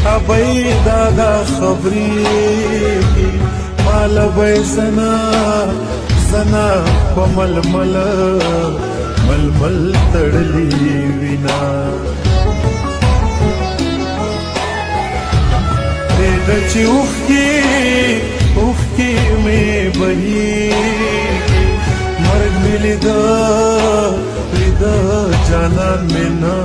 ابئی دادا خبری مال بی زنا پململ ململ تڑلی وینا چی اوخکی میں بہی مرگ میں لیدا جانان میں نا